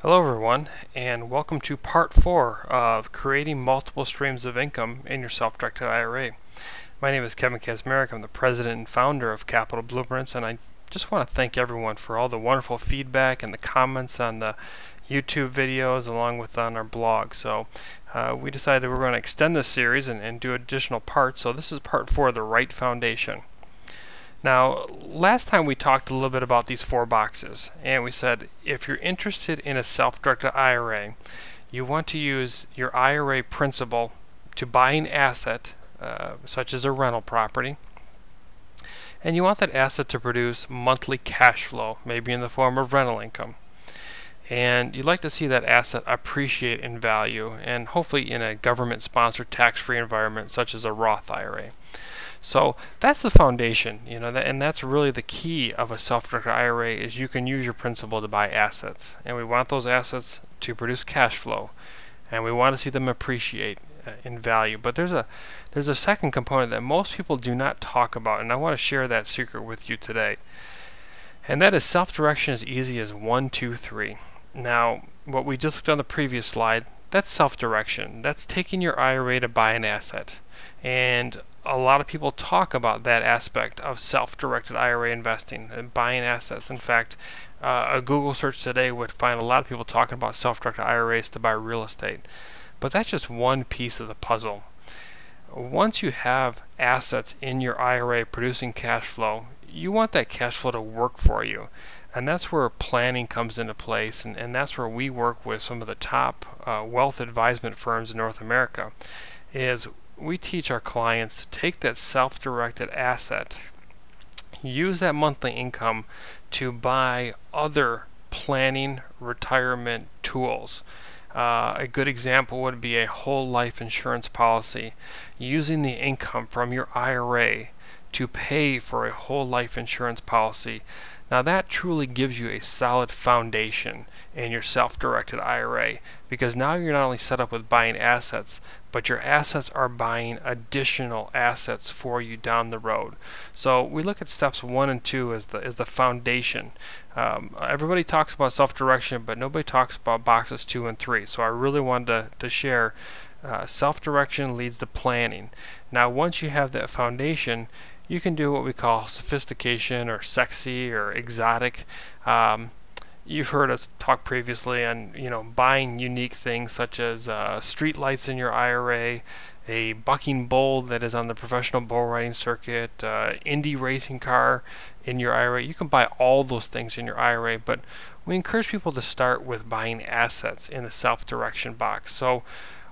Hello everyone, and welcome to part 4 of creating multiple streams of income in your self-directed IRA. My name is Kevin Kazmarek. I'm the president and founder of Capital Blueprints, and I just want to thank everyone for all the wonderful feedback and the comments on the YouTube videos along with on our blog. So we decided we're going to extend this series and do additional parts. So this is part 4 of the right foundation. Now, last time we talked a little bit about these 4 boxes, and we said if you're interested in a self-directed IRA, you want to use your IRA principal to buy an asset, such as a rental property, and you want that asset to produce monthly cash flow, maybe in the form of rental income. And you'd like to see that asset appreciate in value, and hopefully in a government-sponsored tax-free environment such as a Roth IRA. So that's the foundation, and that's really the key of a self-directed IRA is you can use your principal to buy assets, and we want those assets to produce cash flow, and we want to see them appreciate in value. But there's a second component that most people do not talk about, and I want to share that secret with you today, and that is self-direction as easy as 1, 2, 3. Now, what we just looked on the previous slide, that's self-direction. That's taking your IRA to buy an asset, and a lot of people talk about that aspect of self-directed IRA investing and buying assets. In fact, a Google search today would find a lot of people talking about self-directed IRAs to buy real estate. But that's just one piece of the puzzle. Once you have assets in your IRA producing cash flow, you want that cash flow to work for you. And that's where planning comes into place, and that's where we work with some of the top wealth advisement firms in North America. Is we teach our clients to take that self-directed asset, use that monthly income to buy other planning retirement tools. A good example would be a whole life insurance policy, using the income from your IRA to pay for a whole life insurance policy. Now that truly gives you a solid foundation in your self-directed IRA, because now you're not only set up with buying assets, but your assets are buying additional assets for you down the road. So we look at steps 1 and 2 as the foundation. Everybody talks about self-direction, but nobody talks about boxes 2 and 3. So I really wanted to share self-direction leads to planning. Now once you have that foundation, you can do what we call sophistication or sexy or exotic. You've heard us talk previously on buying unique things such as street lights in your IRA, a bucking bull that is on the professional bull riding circuit, Indy racing car in your IRA. You can buy all those things in your IRA, but we encourage people to start with buying assets in the self-direction box. So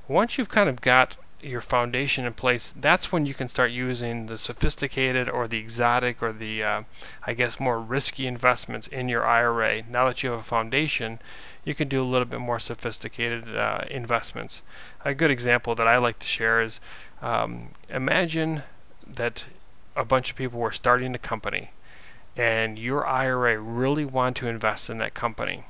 once you've kind of got your foundation in place, that's when you can start using the sophisticated or the exotic or the I guess more risky investments in your IRA. Now that you have a foundation, you can do a little bit more sophisticated investments. A good example that I like to share is imagine that a bunch of people were starting a company and your IRA really wanted to invest in that company.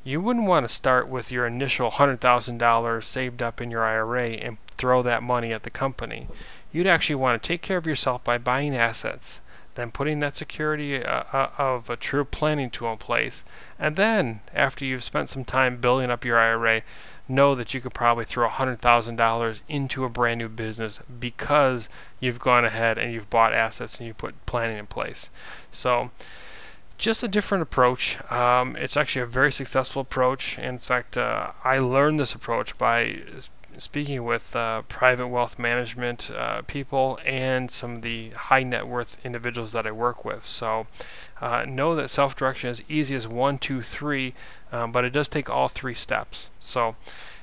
You wouldn't want to start with your initial $100,000 saved up in your IRA and throw that money at the company. You'd actually want to take care of yourself by buying assets, then putting that security of a true planning tool in place, and then after you've spent some time building up your IRA, know that you could probably throw $100,000 into a brand new business because you've gone ahead and you've bought assets and you put planning in place. So just a different approach. It's actually a very successful approach, and in fact I learned this approach by speaking with private wealth management people and some of the high net worth individuals that I work with. So know that self-direction is easy as 1, 2, 3, but it does take all 3 steps. So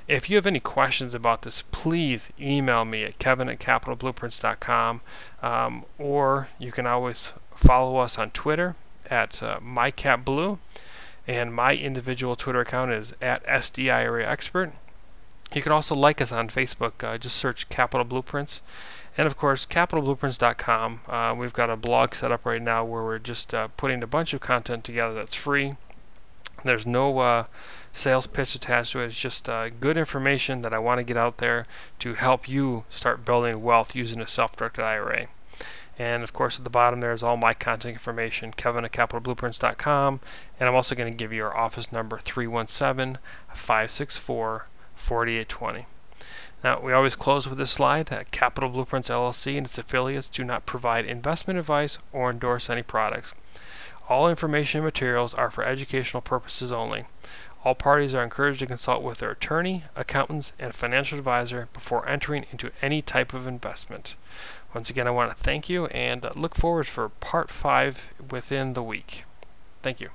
if you have any questions about this, please email me at kevin@capitalblueprints.com, or you can always follow us on Twitter at mycapblue, and my individual Twitter account is at SDIRAexpert. You can also like us on Facebook. Just search Capital Blueprints. And of course, capitalblueprints.com. We've got a blog set up right now where we're just putting a bunch of content together that's free. There's no sales pitch attached to it. It's just good information that I want to get out there to help you start building wealth using a self-directed IRA. And of course, at the bottom there is all my contact information, kevin@capitalblueprints.com, and I'm also going to give you our office number, 317-564-4820. Now, we always close with this slide. Capital Blueprints LLC and its affiliates do not provide investment advice or endorse any products. All information and materials are for educational purposes only. All parties are encouraged to consult with their attorney, accountants, and financial advisor before entering into any type of investment. Once again, I want to thank you and look forward for part 5 within the week. Thank you.